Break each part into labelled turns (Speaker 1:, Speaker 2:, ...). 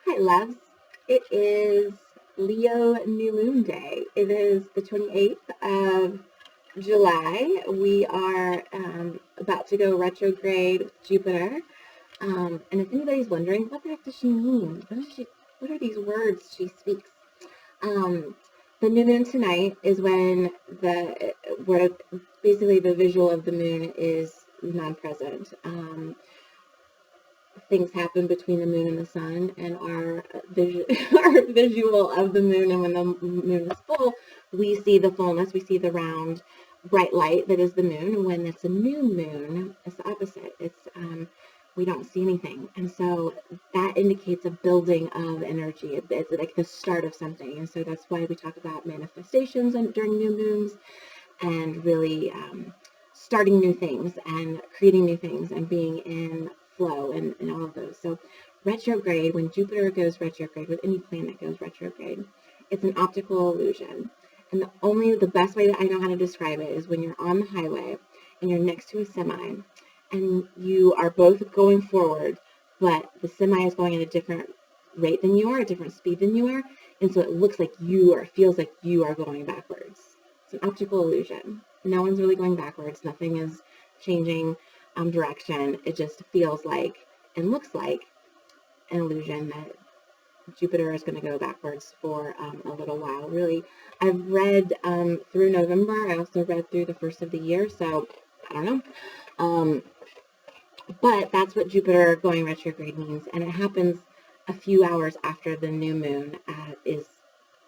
Speaker 1: Hi, loves. It is Leo New Moon Day. It is the 28th of July. We are about to go retrograde with Jupiter. And if anybody's wondering, what the heck does she mean? What are these words she speaks? The new moon tonight is when where basically the visual of the moon is non-present. Things happen between the moon and the sun, and our visual of the moon, and when the moon is full, we see the fullness, we see the round bright light that is the moon. When it's a new moon, it's the opposite. It's we don't see anything, and so that indicates a building of energy. It's like the start of something, and so that's why we talk about manifestations during new moons, and really starting new things and creating new things and being in flow and all of those. So retrograde, when Jupiter goes retrograde, with any planet goes retrograde, it's an optical illusion. And the best way that I know how to describe it is when you're on the highway and you're next to a semi and you are both going forward, but the semi is going at a different rate than you are, a different speed than you are. And so it looks like feels like you are going backwards. It's an optical illusion. No one's really going backwards. Nothing is changing direction. It just feels like and looks like an illusion that Jupiter is going to go backwards for a little while. Really, I've read through November. I also read through the first of the year, so I don't know. But that's what Jupiter going retrograde means, and it happens a few hours after the new moon is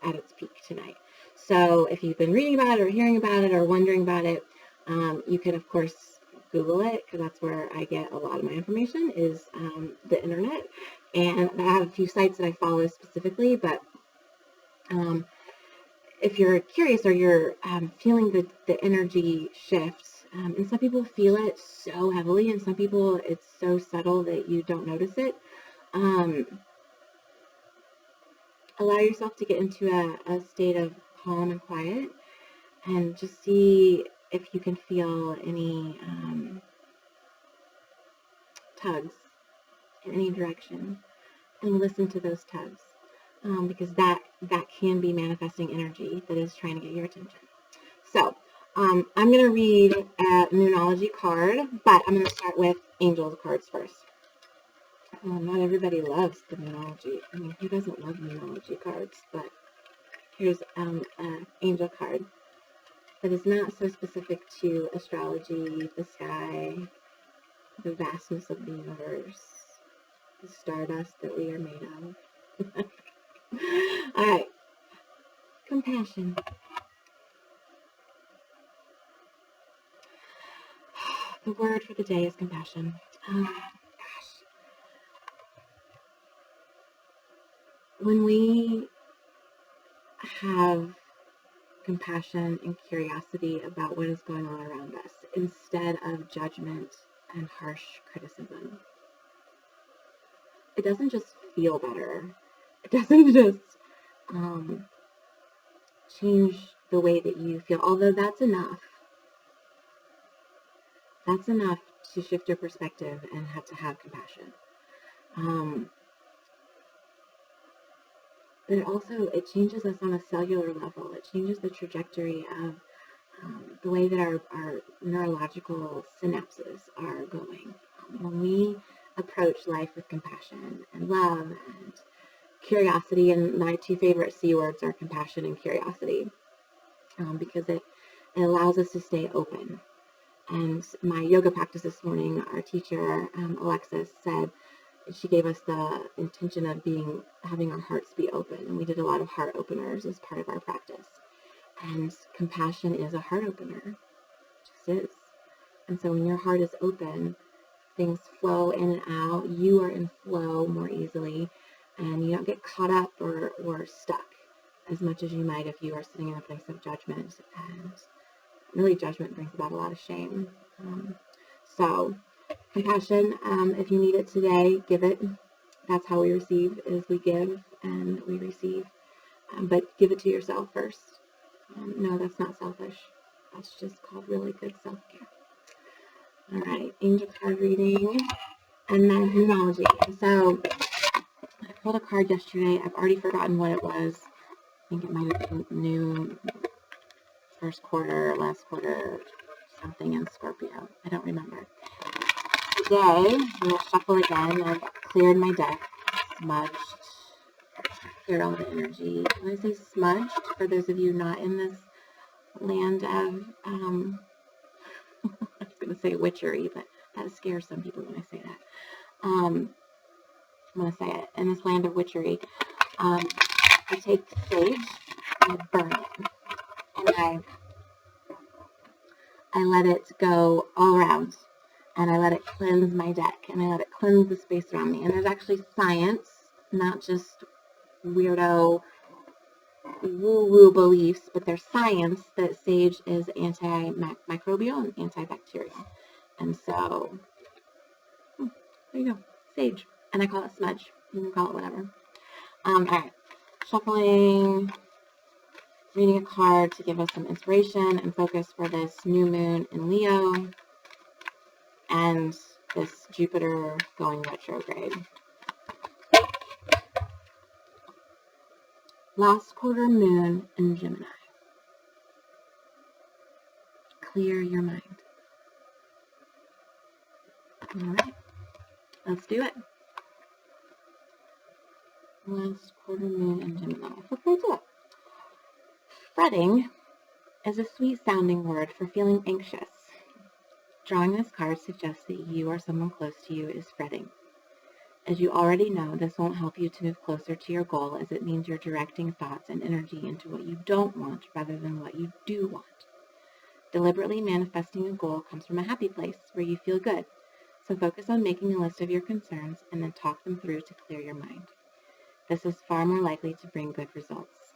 Speaker 1: at its peak tonight. So if you've been reading about it or hearing about it or wondering about it, you can, of course, Google it, because that's where I get a lot of my information, is the internet. And I have a few sites that I follow specifically, but if you're curious or you're feeling the energy shift, and some people feel it so heavily, and some people it's so subtle that you don't notice it, allow yourself to get into a state of calm and quiet, and just see if you can feel any tugs in any direction, and listen to those tugs, because that can be manifesting energy that is trying to get your attention. So I'm going to read a Moonology card, but I'm going to start with Angel cards first. Not everybody loves the Moonology. I mean, who doesn't love Moonology cards? But here's an Angel card that is not so specific to astrology, the sky, the vastness of the universe, the stardust that we are made of. All right. Compassion. The word for the day is compassion. When we have compassion and curiosity about what is going on around us, instead of judgment and harsh criticism, it doesn't just feel better. It doesn't just change the way that you feel, although that's enough. That's enough to shift your perspective and have to have compassion. But it changes us on a cellular level. It changes the trajectory of the way that our neurological synapses are going. When we approach life with compassion and love and curiosity, and my two favorite C words are compassion and curiosity, because it allows us to stay open. And my yoga practice this morning, our teacher, Alexis, said, she gave us the intention of having our hearts be open, and we did a lot of heart openers as part of our practice. And compassion is a heart opener, it just is. And so when your heart is open, things flow in and out. You are in flow more easily, and you don't get caught up or stuck as much as you might if you are sitting in a place of judgment. And really, judgment brings about a lot of shame. So compassion, if you need it today, give it. That's how we receive, is we give and we receive. But give it to yourself first. No, that's not selfish. That's just called really good self-care. All right, angel card reading, and then Moonology. So pulled a card yesterday. I've already forgotten what it was. I think it might have been new first quarter, last quarter, something in Scorpio. I don't remember. Today, I'm going to shuffle again. I've cleared my deck, smudged, cleared all the energy. When I say smudged, for those of you not in this land of, I was going to say witchery, but that scares some people when I say that. I'm going to say it. In this land of witchery, I take the sage and I burn it. And I let it go all around. And I let it cleanse my deck. And I let it cleanse the space around me. And there's actually science, not just weirdo woo-woo beliefs, but there's science that sage is antimicrobial and antibacterial. And so, there you go, sage. And I call it smudge. You can call it whatever. All right, shuffling, reading a card to give us some inspiration and focus for this new moon in Leo and this Jupiter going retrograde. Last quarter moon in Gemini. Clear your mind. All right, let's do it. Last quarter moon in Gemini. Flip right to it. Fretting is a sweet sounding word for feeling anxious. Drawing this card suggests that you or someone close to you is fretting. As you already know, this won't help you to move closer to your goal, as it means you're directing thoughts and energy into what you don't want rather than what you do want. Deliberately manifesting a goal comes from a happy place where you feel good, so focus on making a list of your concerns and then talk them through to clear your mind. This is far more likely to bring good results.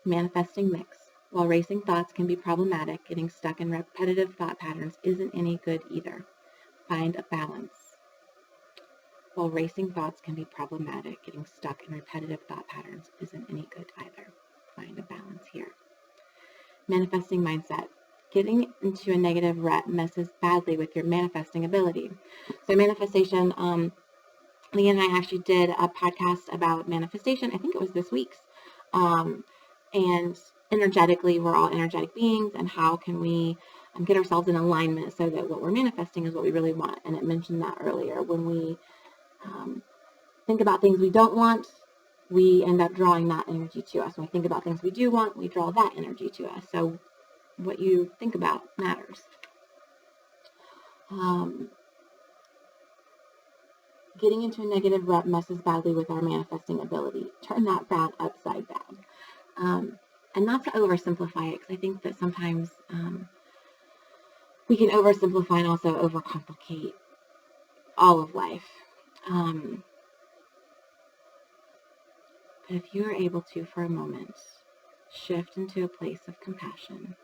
Speaker 1: Manifesting mix. While racing thoughts can be problematic, getting stuck in repetitive thought patterns isn't any good either. Find a balance. While racing thoughts can be problematic, getting stuck in repetitive thought patterns isn't any good either. Find a balance here. Manifesting mindset. Getting into a negative rut messes badly with your manifesting ability. So manifestation, Lee and I actually did a podcast about manifestation. I think it was this week's. And energetically, we're all energetic beings, and how can we get ourselves in alignment so that what we're manifesting is what we really want. And it mentioned that earlier. When we think about things we don't want, we end up drawing that energy to us. When we think about things we do want, we draw that energy to us. So what you think about matters. Getting into a negative rut messes badly with our manifesting ability. Turn that frown upside down. And not to oversimplify it, because I think that sometimes we can oversimplify and also overcomplicate all of life. But if you are able to, for a moment, shift into a place of compassion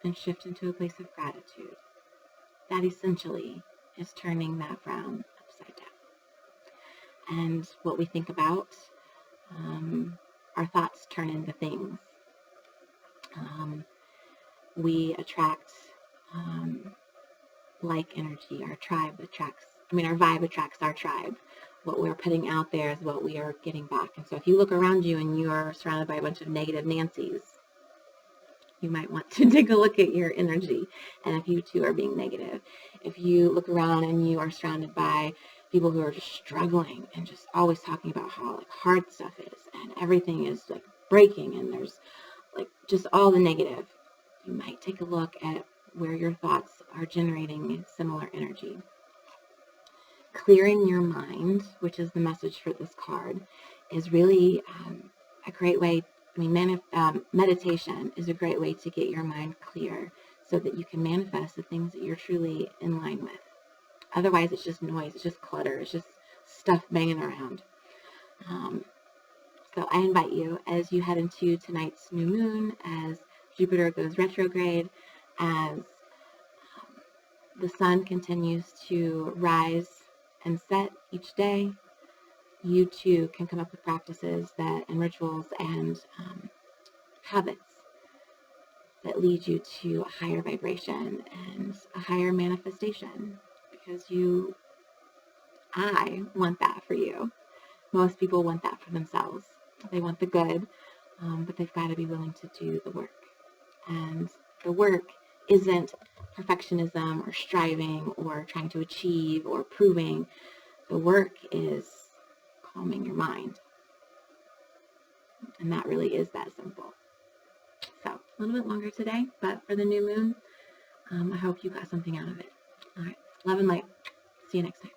Speaker 1: and shift into a place of gratitude, that essentially is turning that frown upside down. And what we think about, our thoughts turn into things. We attract like energy. Our vibe attracts our tribe. What we're putting out there is what we are getting back. And so if you look around you and you are surrounded by a bunch of negative Nancys, you might want to take a look at your energy. And if you too are being negative, if you look around and you are surrounded by people who are just struggling and just always talking about how hard stuff is and everything is breaking and there's just all the negative, you might take a look at where your thoughts are generating similar energy. Clearing your mind, which is the message for this card, is really a great way. Meditation is a great way to get your mind clear so that you can manifest the things that you're truly in line with. Otherwise, it's just noise, it's just clutter, it's just stuff banging around. So I invite you, as you head into tonight's new moon, as Jupiter goes retrograde, as the sun continues to rise and set each day, you too can come up with practices and rituals and habits that lead you to a higher vibration and a higher manifestation, because I want that for you. Most people want that for themselves. They want the good, but they've got to be willing to do the work. And the work isn't perfectionism or striving or trying to achieve or proving. The work is calming your mind. And that really is that simple. So a little bit longer today, but for the new moon, I hope you got something out of it. All right. Love and light. See you next time.